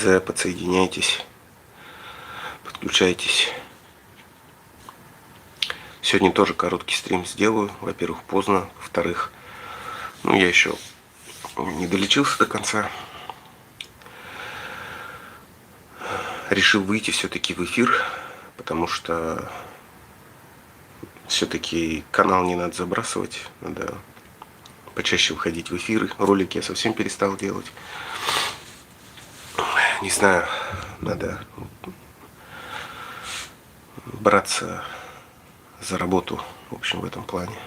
Подсоединяйтесь, подключайтесь. Сегодня тоже короткий стрим сделаю. Во-первых, поздно. Во-вторых, я еще не долечился до конца. Решил выйти все-таки в эфир, потому что все-таки канал не надо забрасывать. Надо почаще выходить в эфиры. Ролики я совсем перестал делать. Не знаю, надо браться за работу, в общем, в этом плане.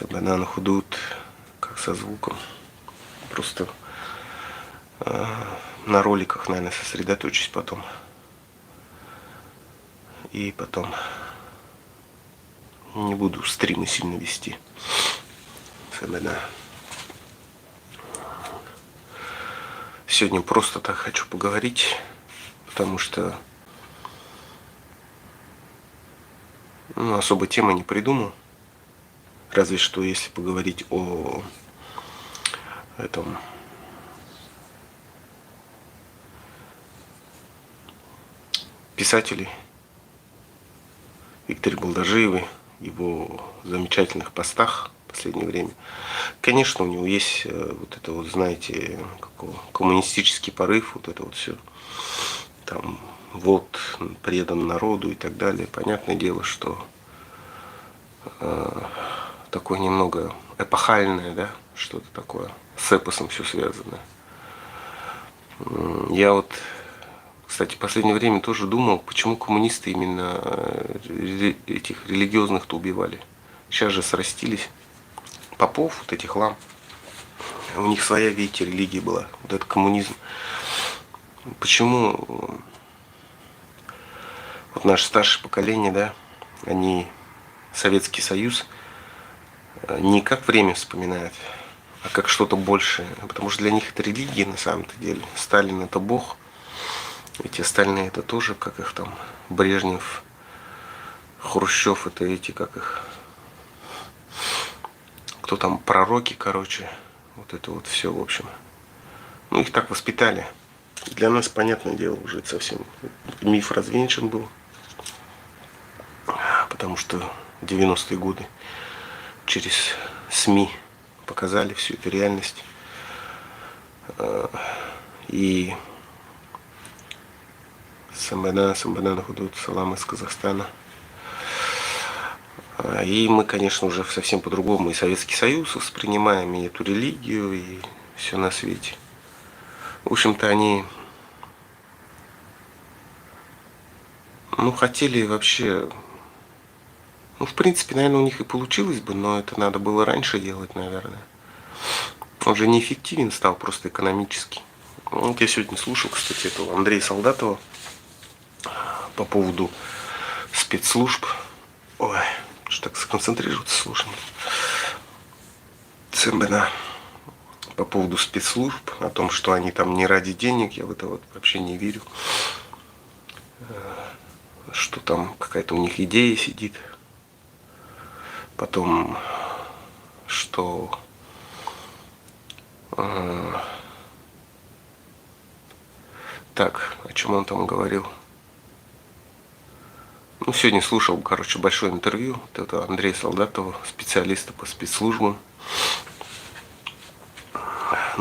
Бананы худут, как со звуком. Просто на роликах, наверное, сосредоточусь потом. И потом не буду стримы сильно вести. Сегодня просто так хочу поговорить, потому что особо темы не придумал. Разве что если поговорить о этом писателе Викторе Балдажиеве, его замечательных постах в последнее время. Конечно, у него есть вот это вот, знаете, коммунистический порыв, вот это вот все. Там вот предан народу и так далее. Понятное дело, что такое немного эпохальное, да, что-то такое, с эпосом все связано. Я вот, кстати, в последнее время тоже думал, почему коммунисты именно этих религиозных-то убивали. Сейчас же срастились. Попов, вот этих лам, у них своя, видите, религия была, вот это коммунизм. Почему вот наше старшее поколение, да, они Советский Союз не как время вспоминают, а как что-то большее. Потому что для них это религия на самом-то деле. Сталин это Бог. Эти остальные это тоже, как их там, Брежнев, Хрущев, это эти, как их, кто там, пророки, короче. Вот это вот все, в общем. Их так воспитали. Для нас, понятное дело, уже совсем миф развенчан был. Потому что в 90-е годы через СМИ показали всю эту реальность. И самбанана худут, салам из Казахстана. И мы, конечно, уже совсем по-другому и Советский Союз воспринимаем, и эту религию, и все на свете. В общем-то, они хотели вообще, в принципе, наверное, у них и получилось бы, но это надо было раньше делать, наверное. Он же неэффективен стал просто экономически. Вот я сегодня слушал, кстати, этого Андрея Солдатова по поводу спецслужб. Ой, что так сконцентрироваться сложно. Цимбена. По поводу спецслужб, о том, что они там не ради денег, я в это вот вообще не верю. Что там какая-то у них идея сидит. Потом, что так, о чем он там говорил? Сегодня слушал, большое интервью вот этого Андрея Солдатова, специалиста по спецслужбам.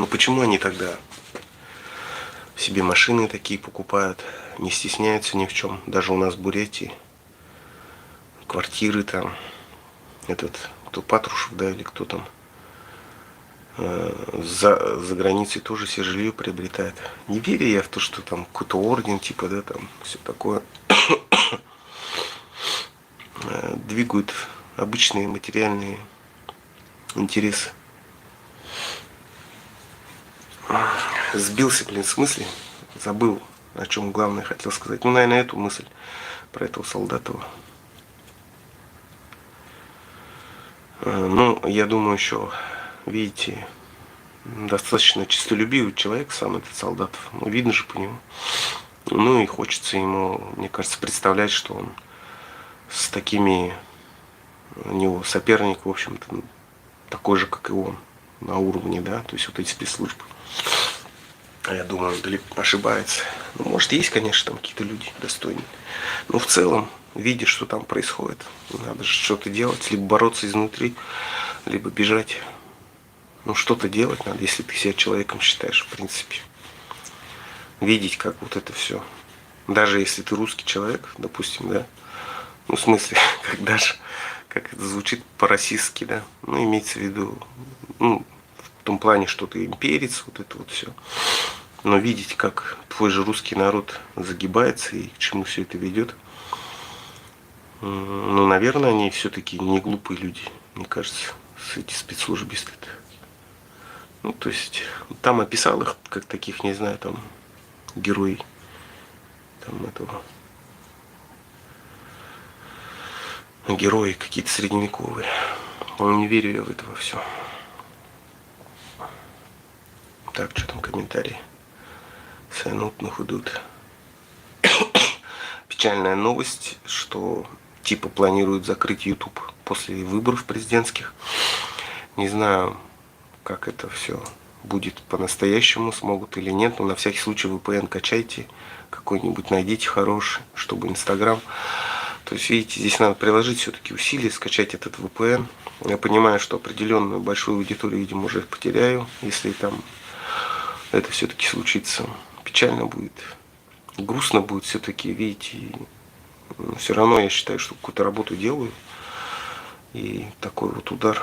Почему они тогда себе машины такие покупают, не стесняются ни в чем? Даже у нас в Бурятии квартиры там, кто Патрушев, да, или кто там, за границей тоже себе жилье приобретает. Не верю я в то, что там какой-то орден, типа, да, там все такое. Двигают обычные материальные интересы. Сбился, с мысли. Забыл, о чем главное хотел сказать. Наверное, эту мысль про этого Солдатова. Я думаю, еще, видите, достаточно честолюбивый человек, сам этот Солдатов. Видно же по нему. И хочется ему, мне кажется, представлять, что он с такими, у него соперник, в общем-то, такой же, как и он, на уровне, да, то есть вот эти спецслужбы. А я думаю, он далеко ошибается. Ну, может, есть, конечно, там какие-то люди достойные. Но в целом, видя, что там происходит, надо же что-то делать, либо бороться изнутри, либо бежать. Ну, что-то делать надо, если ты себя человеком считаешь, в принципе. Видеть, как вот это все. Даже если ты русский человек, допустим, да, ну, в смысле, как даже, как это звучит по-российски, да, ну, имеется в виду, ну, в том плане, что ты имперец, вот это вот все. Но видеть, как твой же русский народ загибается и к чему все это ведет, ну, наверное, они все-таки не глупые люди, мне кажется, эти спецслужбисты-то. Ну, то есть, там описал их как таких, не знаю, там, герои, там, этого, герои какие-то средневековые. Но не верю я в это все. Так, что там комментарии? Сайнутных идут. Печальная новость, что типа планируют закрыть YouTube после выборов президентских. Не знаю, как это все будет по-настоящему, смогут или нет, но на всякий случай VPN качайте, какой-нибудь найдите хороший, чтобы Инстаграм. То есть, видите, здесь надо приложить все-таки усилия, скачать этот VPN. Я понимаю, что определенную большую аудиторию, видимо, уже потеряю, если там это все-таки случится. Печально будет. Грустно будет все-таки, видите, все равно я считаю, что какую-то работу делаю. И такой вот удар.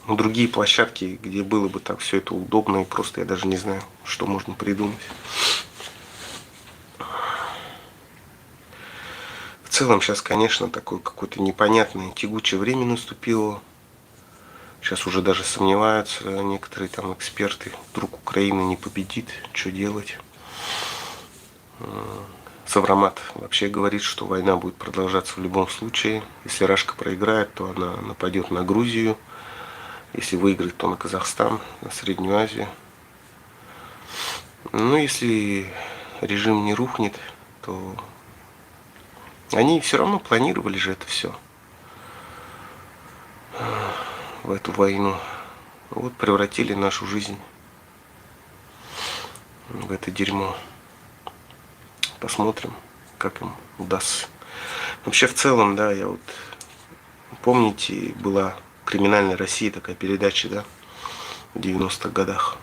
Но другие площадки, где было бы так все это удобно и просто, я даже не знаю, что можно придумать. В целом сейчас, конечно, такое какое-то непонятное, тягучее время наступило. Сейчас уже даже сомневаются некоторые там эксперты, вдруг Украина не победит, что делать. Саврамат вообще говорит, что война будет продолжаться в любом случае. Если Рашка проиграет, то она нападет на Грузию. Если выиграет, то на Казахстан, на Среднюю Азию. Ну, если режим не рухнет, то они все равно планировали же это все в эту войну. Вот превратили нашу жизнь в это дерьмо. Посмотрим, как им удастся. Вообще, в целом, да, я вот... Помните, была «Криминальная Россия», такая передача, да, в 90-х годах.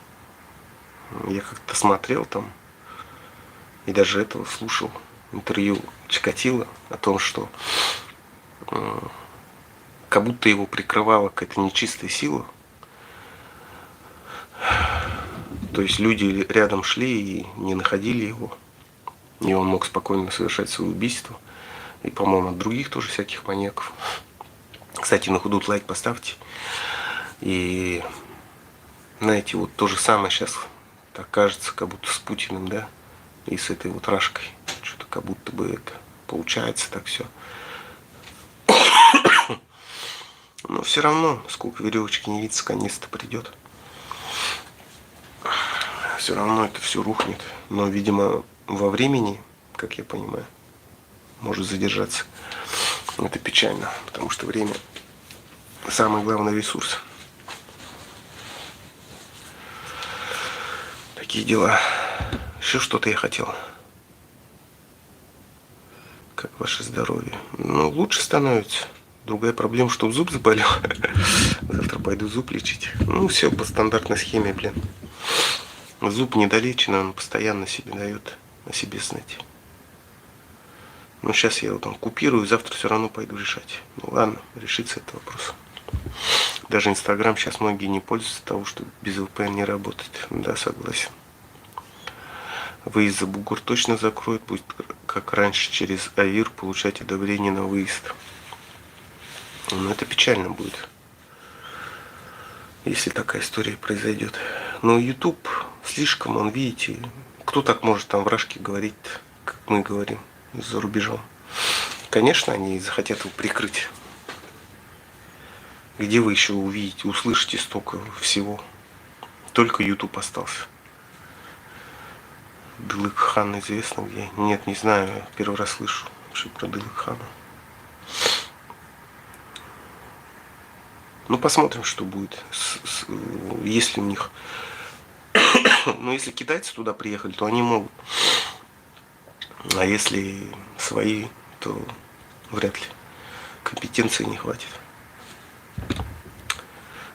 Я как-то смотрел там, и даже этого слушал интервью Чикатило о том, что как будто его прикрывала какая-то нечистая сила. То есть люди рядом шли и не находили его. И он мог спокойно совершать свои убийства. И, по-моему, от других тоже всяких маньяков. Кстати, на Худут лайк поставьте. И, знаете, вот то же самое сейчас так кажется, как будто с Путиным, да? И с этой вот Рашкой. Что-то как будто бы это получается так все. Но все равно, сколько веревочки не видится, конец-то придет. Все равно это все рухнет. Но, видимо, во времени, как я понимаю, может задержаться. Это печально, потому что время самый главный ресурс. Такие дела. Еще что-то я хотел. Как ваше здоровье? Ну, лучше становится. Другая проблема, что зуб заболел. Завтра пойду зуб лечить. Ну, все по стандартной схеме, блин. Зуб недолечен, он постоянно себе дает о себе знать. Но сейчас я его там купирую, завтра все равно пойду решать. Ну ладно, решится этот вопрос. Даже Инстаграм сейчас многие не пользуются того, что без VPN не работает. Да, согласен. Выезд за бугор точно закроют, будет как раньше через АИР получать одобрение на выезд. Но это печально будет, если такая история произойдет. Но YouTube слишком, он, видите, кто так может там в Рашке говорить, как мы говорим, за рубежом. Конечно, они захотят его прикрыть. Где вы еще увидите, услышите столько всего? Только YouTube остался. Дылык-хан известно где? Нет, не знаю, первый раз слышу, что про Дылык-хана. Ну, посмотрим, что будет. Если у них... Ну, если китайцы туда приехали, то они могут. А если свои, то вряд ли. Компетенции не хватит.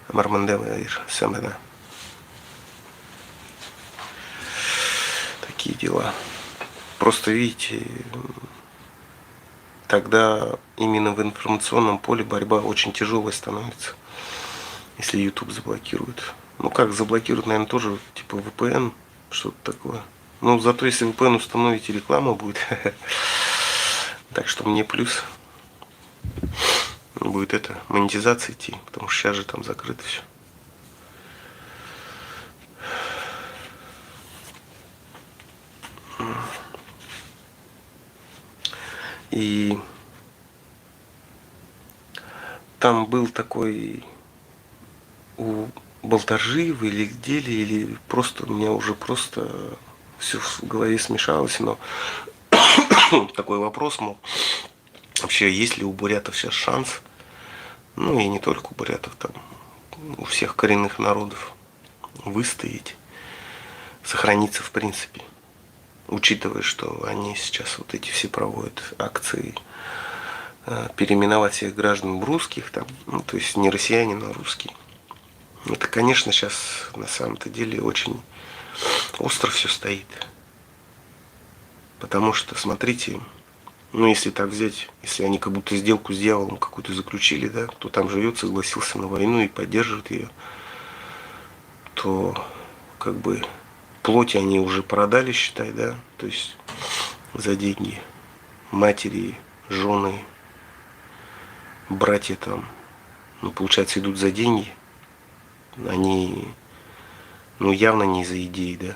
Мармандела и Самена. Такие дела. Просто видите, тогда именно в информационном поле борьба очень тяжелой становится, если YouTube заблокирует. Ну как заблокируют, наверное, тоже типа VPN, что-то такое. Ну зато если VPN установите, реклама будет. Так что мне плюс. Будет это, монетизация идти, потому что сейчас же там закрыто все. И там был такой у Болтажиева или где-ли, или просто у меня уже просто все в голове смешалось, но такой вопрос, мол, вообще есть ли у бурятов сейчас шанс, ну и не только у бурятов, там, у всех коренных народов выстоять, сохраниться в принципе, учитывая, что они сейчас вот эти все проводят акции, переименовать всех граждан в русских, там, ну, то есть не россиянин, а русский. Это, конечно, сейчас на самом-то деле очень остро все стоит. Потому что, смотрите, ну если так взять, если они как будто сделку с дьяволом какую-то заключили, да, кто там живет, согласился на войну и поддерживает ее, то как бы плоть они уже продали, считай, да, то есть за деньги матери, жены, братья там, ну, получается, идут за деньги, они, ну, явно не за идеи, да,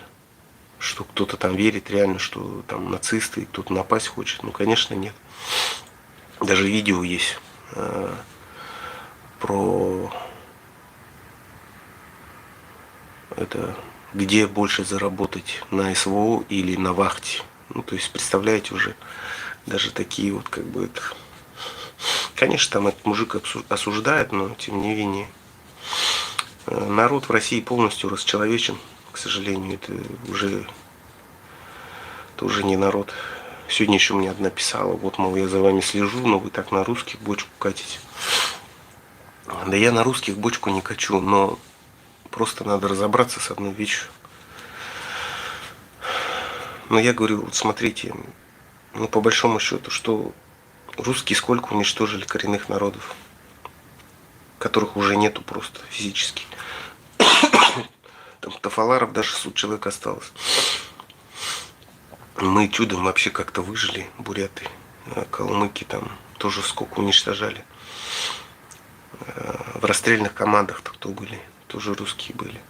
что кто-то там верит реально, что там нацисты, кто-то напасть хочет, ну, конечно, нет. Даже видео есть про это, где больше заработать, на СВО или на вахте. Ну, то есть, представляете, уже даже такие вот, как бы, это... Конечно, там этот мужик осуждает, но, тем не менее, народ в России полностью расчеловечен, к сожалению, это уже не народ. Сегодня еще мне одна писала, вот, мол, я за вами слежу, но вы так на русских бочку катите. Да я на русских бочку не качу, но просто надо разобраться с одной вещью. Но я говорю, вот смотрите, ну по большому счету, что русские сколько уничтожили коренных народов, которых уже нету просто физически. Там тафаларов даже 600 человек осталось. Мы чудом вообще как-то выжили, буряты, калмыки там тоже сколько уничтожали. В расстрельных командах-то кто были, тоже русские были.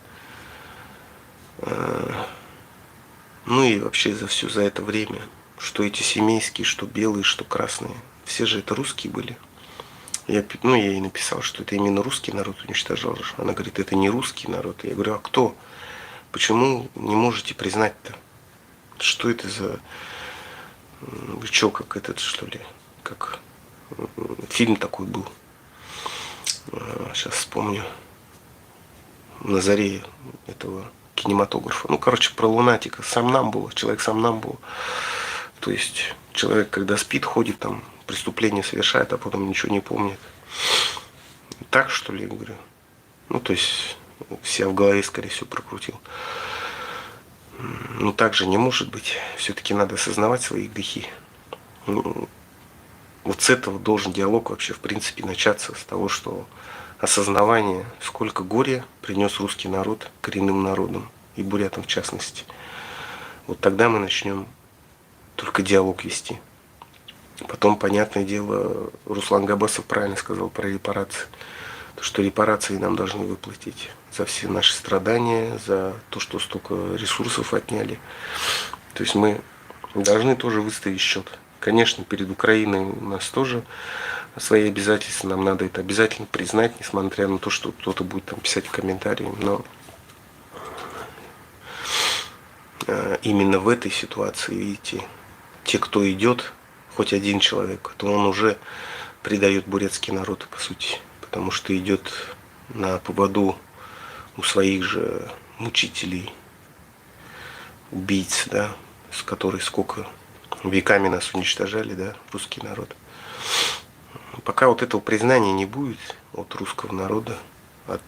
Ну и вообще за это время, что эти семейские, что белые, что красные, все же это русские были. Я ей написал, что это именно русский народ уничтожал. Она говорит, это не русский народ. Я говорю, а кто? Почему не можете признать-то? Что это за... Вы что, как этот, что ли? Как фильм такой был. Сейчас вспомню. На заре этого кинематографа. Ну, короче, про лунатика. Сомнамбула. Человек сомнамбула. То есть, человек, когда спит, ходит там, преступление совершает, а потом ничего не помнит. Так, что ли, я говорю? Ну, то есть, себя в голове, скорее всего, прокрутил. Ну, так же не может быть. Все-таки надо осознавать свои грехи. Вот с этого должен диалог вообще, в принципе, начаться. С того, что осознавание, сколько горя принес русский народ коренным народам, и бурятам в частности. Вот тогда мы начнем только диалог вести. Потом, понятное дело, Руслан Габасов правильно сказал про репарации. То, что репарации нам должны выплатить за все наши страдания, за то, что столько ресурсов отняли. То есть мы должны тоже выставить счет. Конечно, перед Украиной у нас тоже свои обязательства. Нам надо это обязательно признать, несмотря на то, что кто-то будет там писать в комментарии. Но именно в этой ситуации, видите, те, кто идет, хоть один человек, то он уже предает бурятский народ, по сути. Потому что идет на поводу у своих же мучителей, убийц, да, с которых сколько веками нас уничтожали, да, русский народ. Пока вот этого признания не будет от русского народа, от,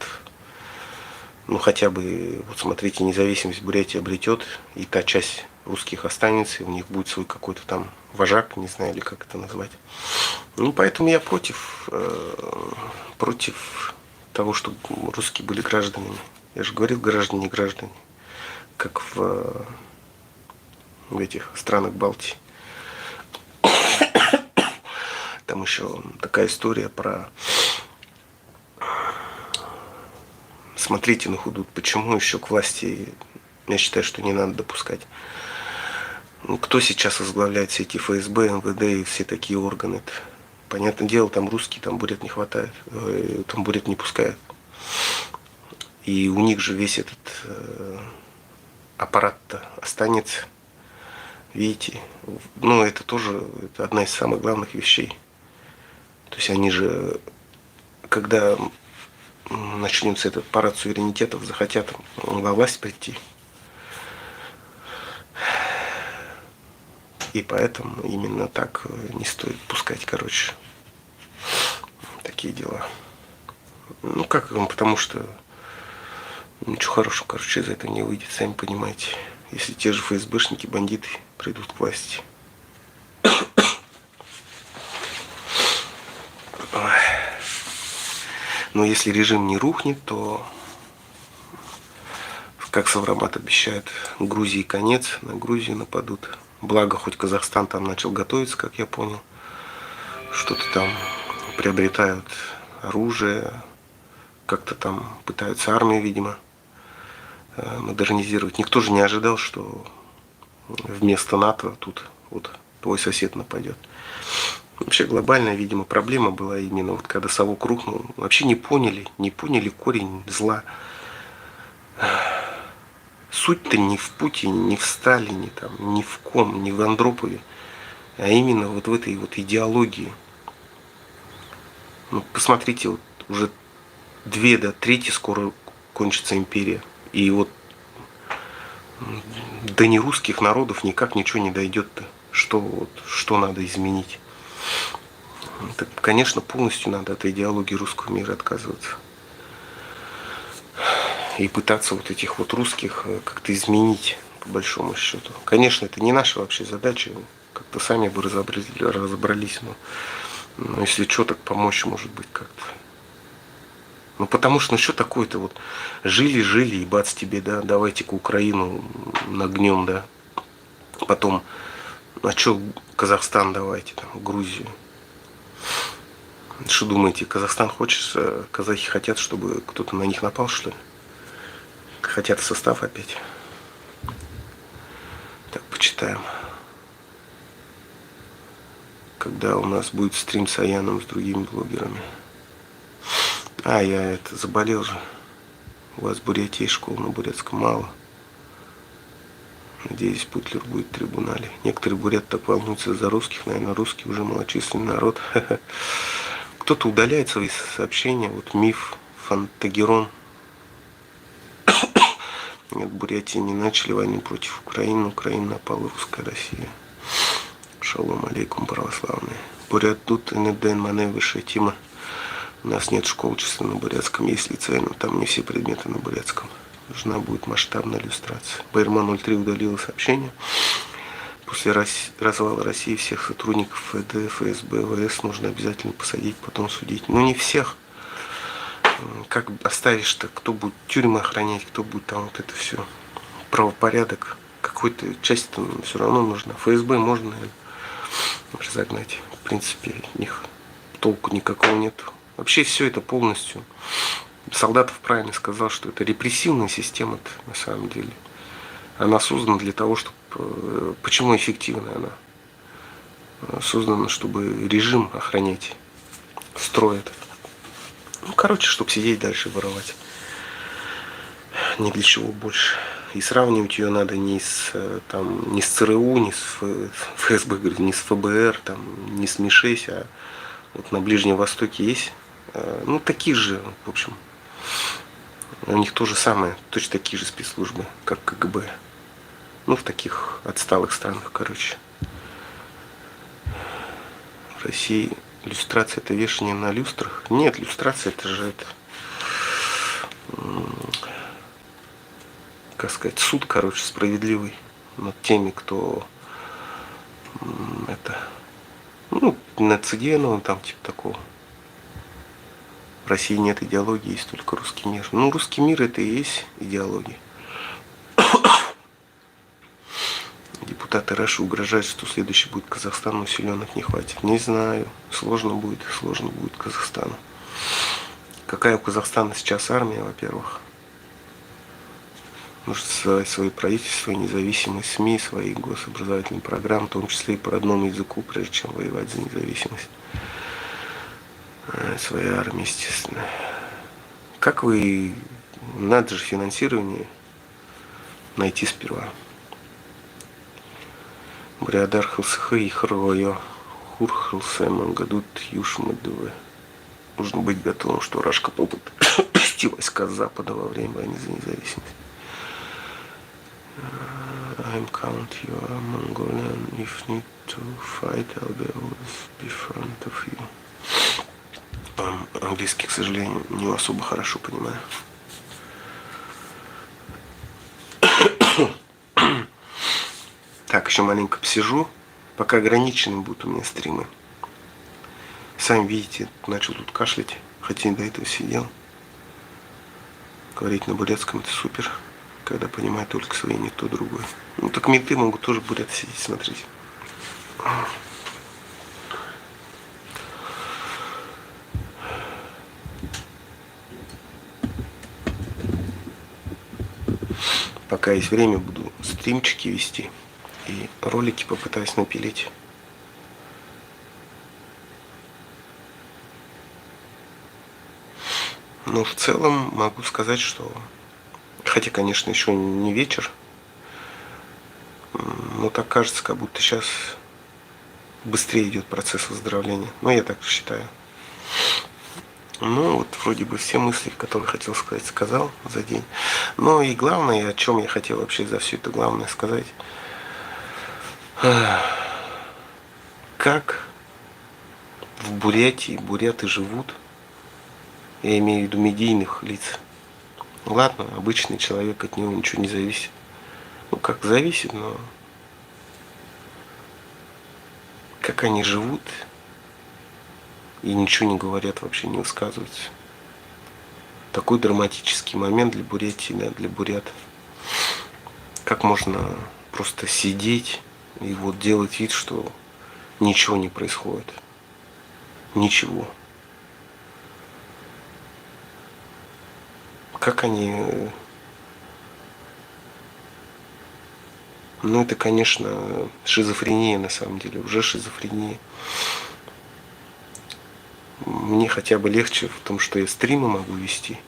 ну хотя бы, вот смотрите, независимость Бурятии обретет, и та часть русских останется, и у них будет свой какой-то там вожак, не знаю, или как это назвать. Ну, поэтому я против того, чтобы русские были гражданами. Я же говорил, граждане, граждане, как в этих странах Балтии. Там еще такая история про... Смотрите на худут, почему еще к власти, я считаю, что не надо допускать. Ну, кто сейчас возглавляет все эти ФСБ, МВД и все такие органы? -то? Понятное дело, там русские, там бурят не хватает, там бурят не пускают. И у них же весь этот аппарат-то останется. Видите, ну это тоже это одна из самых главных вещей. То есть они же, когда начнется этот парад суверенитетов, захотят во власть прийти. И поэтому именно так не стоит пускать, короче, такие дела. Ну как, потому что ничего хорошего, короче, из этого не выйдет, сами понимаете. Если те же ФСБшники, бандиты придут к власти. Но если режим не рухнет, то, как Саврамат обещает, Грузии конец, на Грузию нападут. Благо, хоть Казахстан там начал готовиться, как я понял. Что-то там приобретают оружие, как-то там пытаются армию, видимо, модернизировать. Никто же не ожидал, что вместо НАТО тут вот твой сосед нападет. Вообще глобальная, видимо, проблема была именно вот когда совок рухнул. Вообще не поняли корень зла. Суть-то не в Путине, не в Сталине, там, ни в ком, не в Андропове, а именно вот в этой вот идеологии. Ну, посмотрите, вот уже 2 до 3 скоро кончится империя. И вот до нерусских народов никак ничего не дойдет-то. Что надо изменить? Так, конечно, полностью надо от идеологии русского мира отказываться. И пытаться вот этих вот русских как-то изменить, по большому счету. Конечно, это не наша вообще задача. Как-то сами бы разобрались. Но если что, так помочь может быть как-то. Ну потому что, ну что такое-то вот жили, и бац тебе, да, давайте-ка Украину нагнем, да. Потом, а что Казахстан давайте, там, Грузию. Что думаете, Казахстан хочет, казахи хотят, чтобы кто-то на них напал, что ли? Хотят в состав опять. Так, почитаем. Когда у нас будет стрим с Аяном, с другими блогерами. А, я это заболел же. У вас в Бурятии школ на бурятском мало. Надеюсь, Путлер будет в трибунале. Некоторые буряты так волнуются за русских. Наверное, русские уже малочисленный народ. Кто-то удаляет свои сообщения. Вот Миф, Фантагерон. Нет, Бурятии не начали войну против Украины. Украина напала русская Россия. Шалом алейкум, православные. Бурят тут, НДН, Мане, Высшая Тима. У нас нет школ числа на бурятском, есть лицей, но там не все предметы на бурятском. Нужна будет масштабная иллюстрация. Байерман 03 удалила сообщение. После развала России всех сотрудников ФД, ФСБ, ВС нужно обязательно посадить, потом судить. Ну не всех. Как оставишь-то, кто будет тюрьмы охранять, кто будет там вот это все. Правопорядок. Какой-то часть там все равно нужна. ФСБ можно, наверное, разогнать. В принципе, от них толку никакого нет. Вообще все это полностью. Солдатов правильно сказал, что это репрессивная система на самом деле. Она создана для того, чтобы... Почему эффективна она? Создана, чтобы режим охранять. Строй этот. Ну, короче, чтобы сидеть дальше и воровать. Ни для чего больше. И сравнивать ее надо не с ЦРУ, не с ФСБ, не с ФБР, там, не с МИ-6, а вот на Ближнем Востоке есть. Ну, такие же, в общем, У них то же самое, точно такие же спецслужбы, как КГБ. Ну, в таких отсталых странах, короче. В России люстрация — это вешание на люстрах? Нет, люстрация — это же это, как сказать, суд, короче, справедливый над теми, кто это, ну, нациденовым, там, типа такого. В России нет идеологии, есть только русский мир. Ну, русский мир — это и есть идеология. Депутаты Раши угрожают, что следующий будет Казахстан, но силенок не хватит. Не знаю. Сложно будет Казахстану. Какая у Казахстана сейчас армия, во-первых? Нужно создавать свои правительства, независимые СМИ, свои гособразовательные программы, в том числе и по родному языку, прежде чем воевать за независимость. Своей армии, естественно. Как вы... Надо же финансирование найти сперва. Бурядар хылсыхы и хырвая хур хылсэм гадут юшмадывы. Нужно быть готовым, что Рашка попытает вести войска с Запада во время войны за независимость. I'm count you are Mongolian. If need to fight, I'll be always be front of you. Английский, к сожалению, не особо хорошо понимаю. Так, еще маленько посижу. Пока ограничены будут у меня стримы. Сами видите, начал тут кашлять, хотя и до этого сидел. Говорить на бурятском — это супер, когда понимаю только свои, никто другой. Ну так менты могут тоже бурят сидеть, смотреть. Пока есть время, буду стримчики вести и ролики попытаюсь напилить. Но в целом могу сказать, что, хотя, конечно, еще не вечер, но так кажется, как будто сейчас быстрее идет процесс выздоровления. Но я так считаю. Ну, вот вроде бы все мысли, которые хотел сказать, сказал за день. Но и главное, о чем я хотел вообще за все это главное сказать. Как в Бурятии буряты живут, я имею в виду медийных лиц. Ладно, обычный человек, от него ничего не зависит. Ну, как зависит, но как они живут и ничего не говорят, вообще не высказываются. Такой драматический момент для Бурятии, да, для бурят. Как можно просто сидеть и вот делать вид, что ничего не происходит. Ничего. Как они... Ну, это, конечно, шизофрения на самом деле, уже шизофрения. Мне хотя бы легче в том, что я стримы могу вести.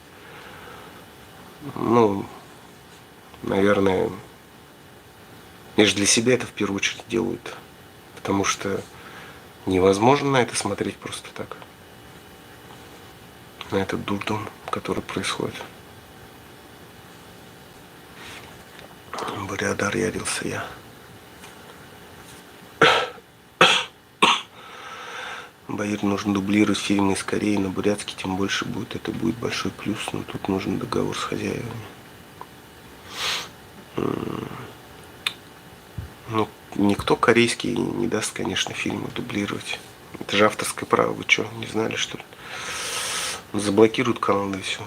Ну, наверное, я же для себя это в первую очередь делают. Потому что невозможно на это смотреть просто так. На этот дурдом, который происходит. Бурядар ярился я. Баир, нужно дублировать фильмы из Кореи на бурятский, тем больше будет. Это будет большой плюс, но тут нужен договор с хозяевами. Ну, никто корейский не даст, конечно, фильмы дублировать. Это же авторское право. Вы что, не знали, что ли? Заблокируют канал, да и все.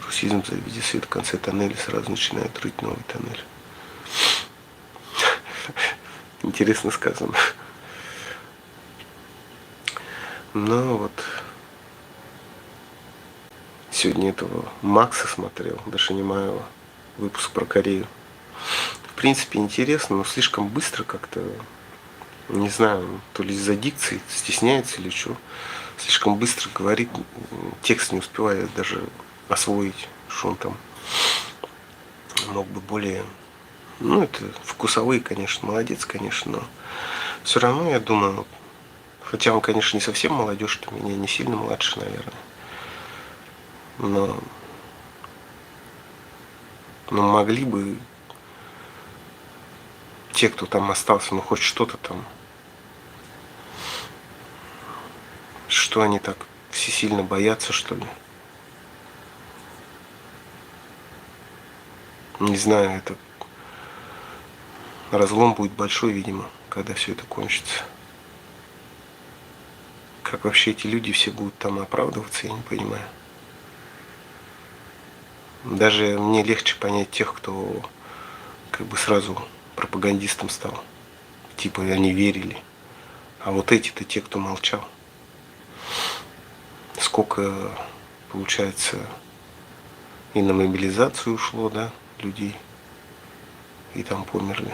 Русизм, заведи свет в конце тоннеля, сразу начинают рыть новый тоннель. Интересно сказано. Ну вот. Сегодня этого Макса смотрел, Дашанимаева, выпуск про Корею. В принципе, интересно, но слишком быстро как-то, не знаю, то ли из-за дикции стесняется или что. Слишком быстро говорит, текст не успевает даже освоить, что он там мог бы более Ну, это вкусовые, конечно, молодец, конечно, но все равно, я думаю, хотя он, конечно, не совсем молодежь, что меня не сильно младше, наверное, но, но могли бы те, кто там остался, ну хоть что-то там, что они так все сильно боятся, что ли. Не знаю, это разлом будет большой, видимо, когда все это кончится. Как вообще эти люди все будут там оправдываться, я не понимаю. Даже мне легче понять тех, кто как бы сразу пропагандистом стал. Типа они верили. А вот эти-то те, кто молчал. Сколько, получается, и на мобилизацию ушло, да, людей. И там померли.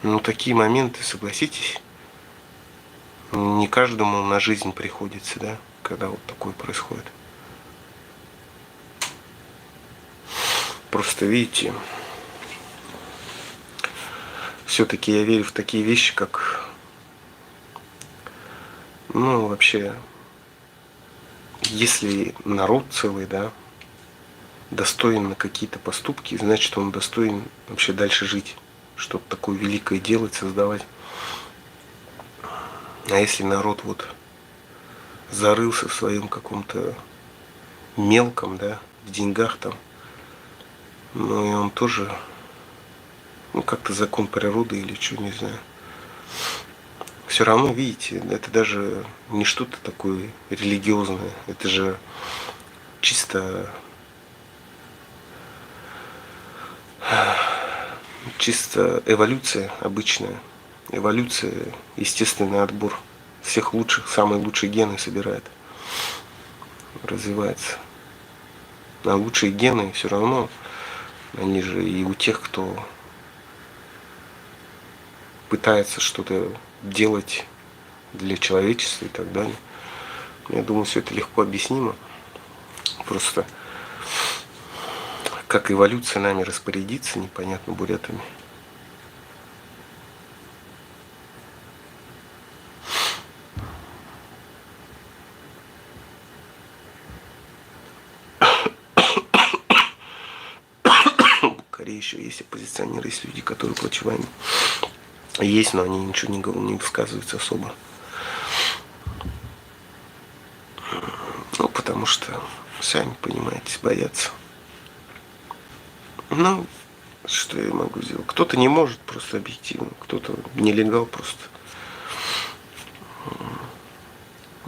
Ну, такие моменты, согласитесь, не каждому на жизнь приходится, да, когда вот такое происходит. Просто видите, все-таки я верю в такие вещи, как, ну, вообще, если народ целый, да, достоин на какие-то поступки, значит, он достоин вообще дальше жить, что-то такое великое делать, создавать. А если народ вот зарылся в своем каком-то мелком, да, в деньгах там, ну и он тоже, ну как-то закон природы или что, не знаю. Все равно, видите, это даже не что-то такое религиозное, это же чисто, чисто эволюция обычная. Эволюция, естественный отбор всех лучших, самые лучшие гены собирает, развивается. А лучшие гены все равно, они же и у тех, кто пытается что-то делать для человечества и так далее. Я думаю, все это легко объяснимо. Просто как эволюция нами распорядится, непонятно, бурятами. В Корее еще есть оппозиционеры, есть люди, которые против войны. Есть, но они ничего не высказываются особо. Ну, потому что, сами понимаете, боятся. Ну, что я могу сделать? Кто-то не может просто объективно, кто-то нелегал просто.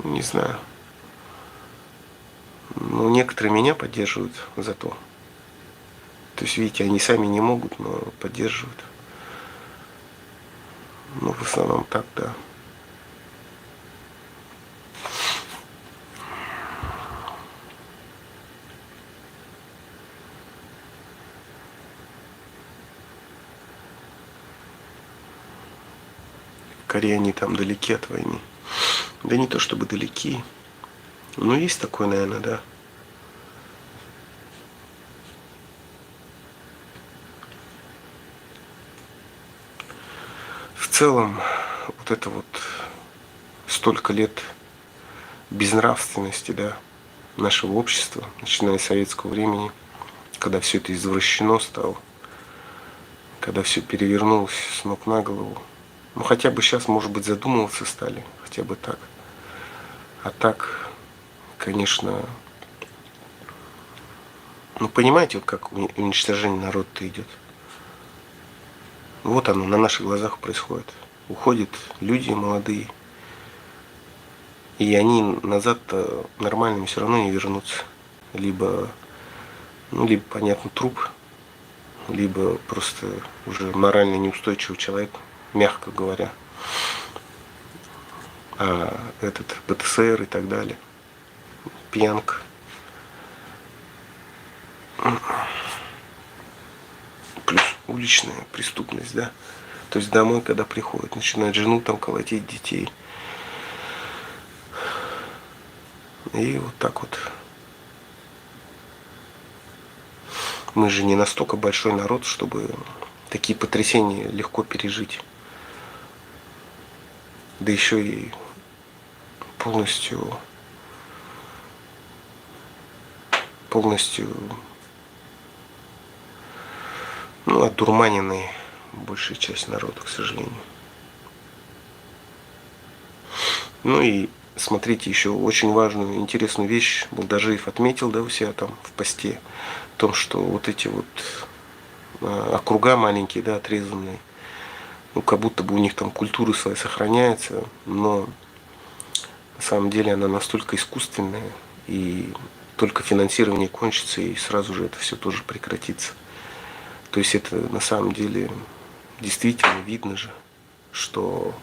Не знаю. Ну, некоторые меня поддерживают за то. То есть, видите, они сами не могут, но поддерживают. Ну, в основном так, да. В Корее они там далеки от войны. Да не то чтобы далеки. Но есть такое, наверное, да. В целом, вот это вот столько лет безнравственности, да, нашего общества, начиная с советского времени, когда все это извращено стало, когда все перевернулось с ног на голову. Ну, хотя бы сейчас, может быть, задумываться стали, хотя бы так. А так, конечно, ну, понимаете, вот как уничтожение народа-то идет. Вот оно на наших глазах происходит. Уходят люди молодые, и они назад-то нормальными все равно не вернутся. Либо, ну, либо, понятно, труп, либо просто уже морально неустойчивый человек, мягко говоря. А этот БТСР и так далее, пьянка. Плюс уличная преступность, да. То есть домой, когда приходят, начинают жену там колотить, детей. И вот так вот. Мы же не настолько большой народ, чтобы такие потрясения легко пережить. Да еще и полностью одурманенные большая часть народа, к сожалению. Ну и смотрите, еще очень важную, интересную вещь Молдажиев отметил, да, у себя там в посте, о том, что вот эти вот округа маленькие, да, отрезанные, ну, как будто бы у них там культура своя сохраняется, но на самом деле она настолько искусственная, и только финансирование кончится, и сразу же это все тоже прекратится. То есть это на самом деле действительно видно же, что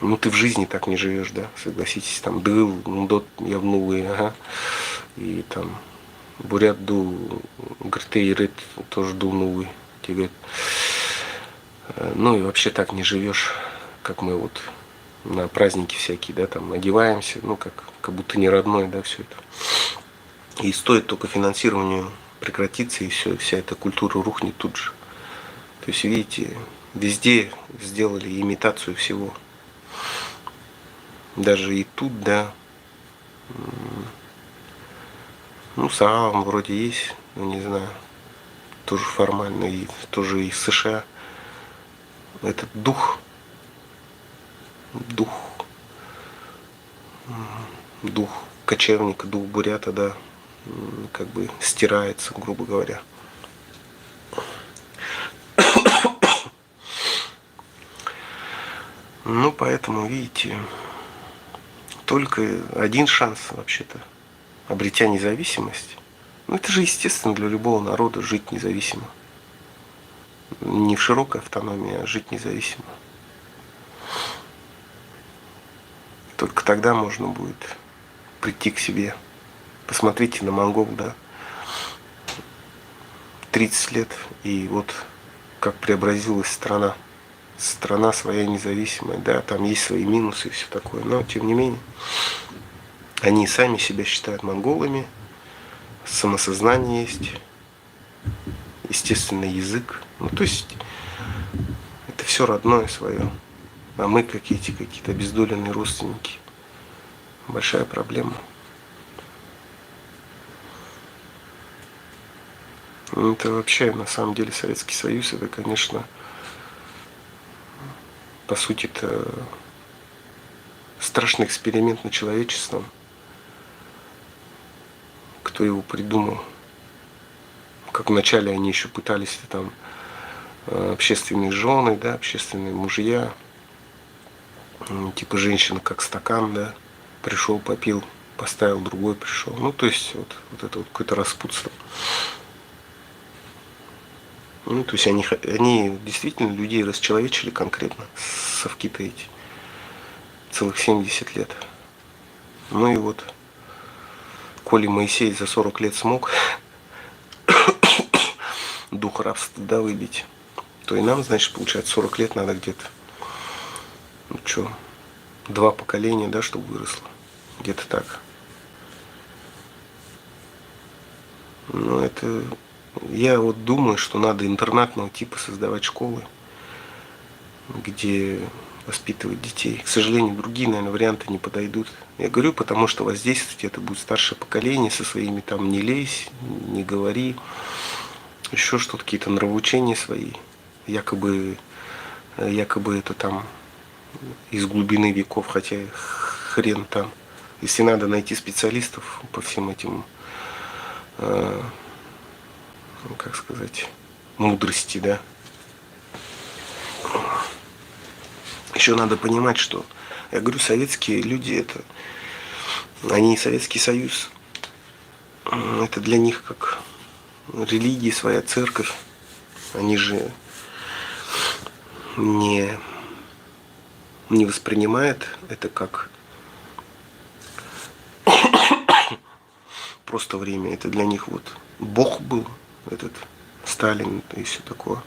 ну ты в жизни так не живешь, да, согласитесь, там дыл, дот явнулые, ага, и там бурят ду, грты и рыт тоже дул новый, тебе говорят, ну и вообще так не живешь, как мы вот на праздники всякие, да, там одеваемся, ну как будто не родной, да, все это. И стоит только финансированию прекратиться, и все, вся эта культура рухнет тут же. То есть, видите, везде сделали имитацию всего. Даже и тут, да, ну, Саалом вроде есть, ну, не знаю, тоже формально, и тоже из США. Этот дух, дух кочевника, дух бурята, да, как бы стирается, грубо говоря. Ну, поэтому, видите, только один шанс вообще-то, обретя независимость. Ну, это же естественно для любого народа жить независимо. Не в широкой автономии, а жить независимо. Только тогда можно будет прийти к себе. Посмотрите на монгол, да, 30 лет, и вот как преобразилась страна. Страна своя независимая, да, там есть свои минусы и все такое, но тем не менее, они сами себя считают монголами, самосознание есть, естественный язык, ну то есть это все родное свое, а мы какие-то обездоленные родственники, большая проблема. Это вообще, на самом деле, Советский Союз, это, конечно, по сути, это страшный эксперимент над человечеством. Кто его придумал? Как вначале они еще пытались там общественные жены, да, общественные мужья, типа женщина как стакан, да, пришел, попил, поставил, другой пришел. Ну, то есть вот это вот какое-то распутство. Ну, то есть они действительно людей расчеловечили конкретно, совки-то эти, целых 70 лет. Ну и вот, коли Моисей за 40 лет смог дух рабства, да, выбить, то и нам, значит, получается, 40 лет надо где-то, ну что, 2 поколения, да, чтобы выросло. Где-то так. Ну, это... Я вот думаю, что надо интернатного типа создавать школы, где воспитывать детей. К сожалению, другие, наверное, варианты не подойдут. Я говорю, потому что воздействовать это будет старшее поколение со своими там не лезь, не говори, еще что-то, какие-то нравоучения свои. Якобы это там из глубины веков, хотя хрен там. Если надо найти специалистов по всем этим, как сказать, мудрости, да. Еще надо понимать, что, я говорю, советские люди, это, они Советский Союз, это для них как религия, своя церковь. Они же не воспринимают это как просто время. Это для них вот Бог был, этот Сталин и все такое.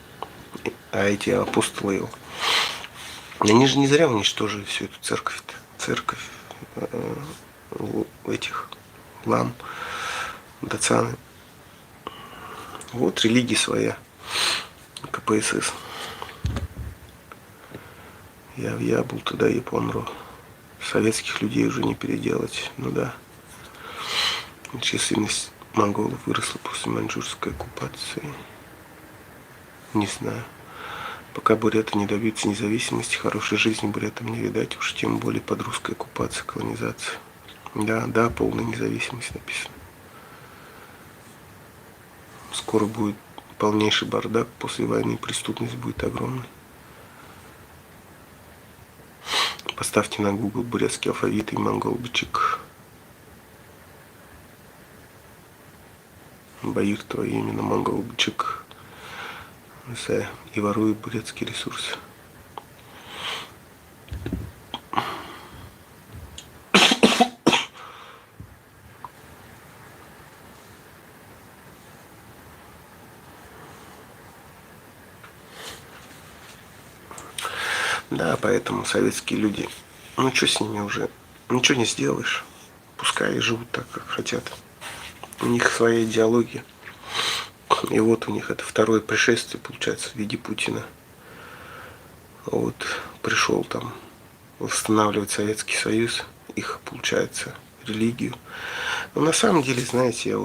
А эти апостолы его. Они же не зря уничтожили всю эту церковь-то. Церковь этих лам. Дацаны. Вот религия своя. КПСС. Я был туда и помру. Советских людей уже не переделать. Ну да. Численность монголов выросла после маньчжурской оккупации. Не знаю. Пока буряты не добьются независимости, хорошей жизни бурятам не видать, уж тем более под русской оккупацией, колонизацией. Да, полная независимость написано. Скоро будет полнейший бардак, после войны преступность будет огромной. Поставьте на Google бурятский алфавит и монгол-бычек. Баир твое именно монгол-бычек. И ворует бурятские ресурсы. Да, поэтому советские люди, ну что с ними уже, ничего не сделаешь. Пускай живут так, как хотят. У них своя идеология. И вот у них это второе пришествие, получается, в виде Путина. Вот пришел там восстанавливать Советский Союз, их, получается, религию. Но на самом деле, знаете,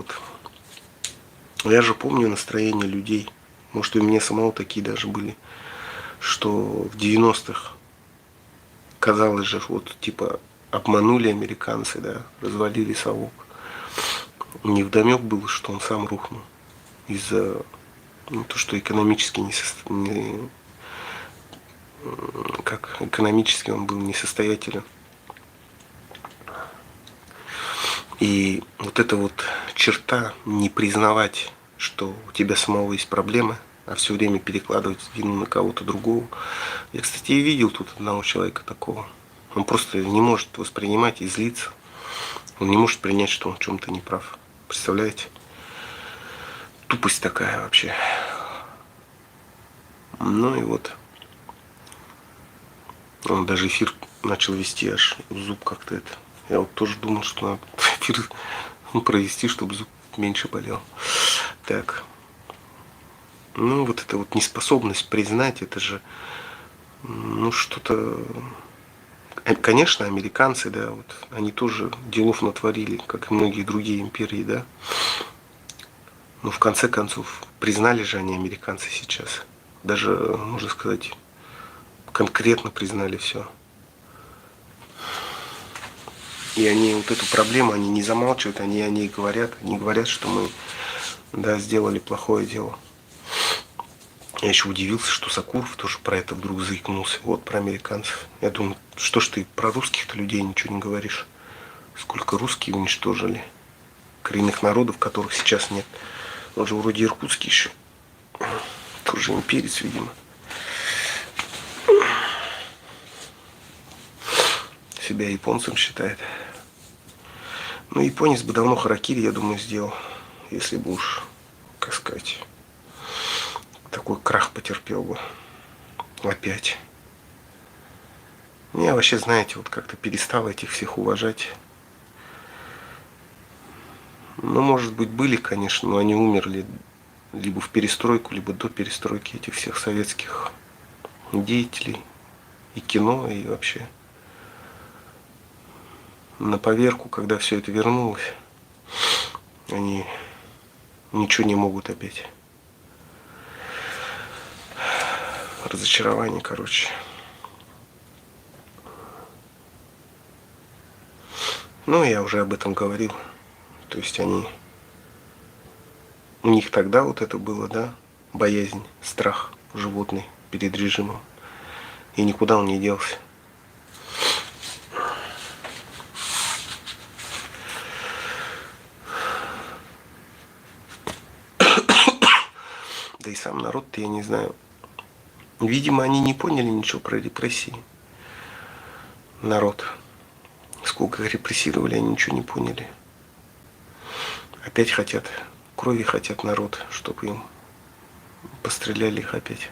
я же помню настроение людей. Может, у меня самого такие даже были, что в 90-х казалось же, вот типа обманули американцы, да, развалили совок. Невдомек было, что он сам рухнул из-за то, что экономически как экономически он был несостоятелен. И вот эта вот черта не признавать, что у тебя самого есть проблемы, а все время перекладывать вину на кого-то другого. Я, кстати, и видел тут одного человека такого. Он просто не может воспринимать и злиться. Он не может принять, что он в чем-то не прав. Представляете? Тупость такая вообще. Ну и вот. Он даже эфир начал вести, аж зуб как-то это. Я вот тоже думал, что надо эфир провести, чтобы зуб меньше болел. Так. Ну, вот эта вот неспособность признать, это же, ну, что-то... Конечно, американцы, да, вот, они тоже делов натворили, как и многие другие империи, да. Но в конце концов, признали же они, американцы, сейчас. Даже, можно сказать, конкретно признали все. И они вот эту проблему, они не замалчивают, они о ней говорят. Они говорят, что мы, да, сделали плохое дело. Я еще удивился, что Сакуров тоже про это вдруг заикнулся. Вот, про американцев. Я думаю, что ж ты про русских-то людей ничего не говоришь? Сколько русские уничтожили. Коренных народов, которых сейчас нет. Он же вроде иркутский еще. Тоже имперец, видимо. Себя японцем считает. Ну, японец бы давно харакири, я думаю, сделал. Если бы уж, как сказать, такой крах потерпел бы. Опять. Я вообще, знаете, вот как-то перестал этих всех уважать. Ну, может быть, были, конечно, но они умерли либо в перестройку, либо до перестройки этих всех советских деятелей. И кино, и вообще. На поверку, когда все это вернулось, они ничего не могут опять. Разочарование, короче. Ну, я уже об этом говорил. То есть у них тогда вот это было, да, боязнь, страх животный перед режимом. И никуда он не делся. Да и сам народ-то, я не знаю. Видимо, они не поняли ничего про репрессии. Народ. Сколько их репрессировали, они ничего не поняли. Опять хотят, крови хотят народ, чтобы им постреляли их опять.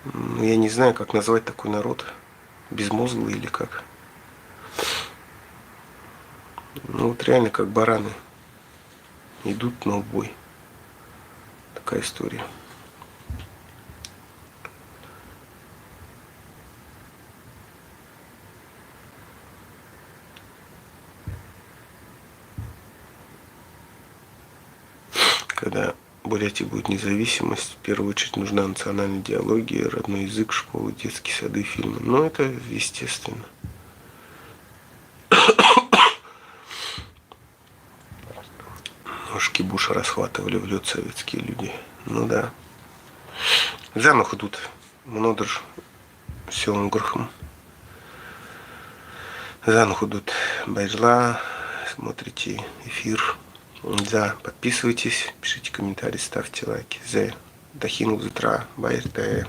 Ну, я не знаю, как назвать такой народ. Безмозглый или как. Ну вот реально как бараны. идут на убой. Такая история. Когда в Бурятии будет независимость, в первую очередь нужна национальная идеология, родной язык, школы, детские сады, фильмы. Но это естественно. Ножки Буша расхватывали в лед советские люди. Ну да. За худут. Мнодр селом Гурхам. За худут. Байжла. Смотрите эфир. За. Подписывайтесь, пишите комментарии, ставьте лайки. За. Дахин утра. Байртэ.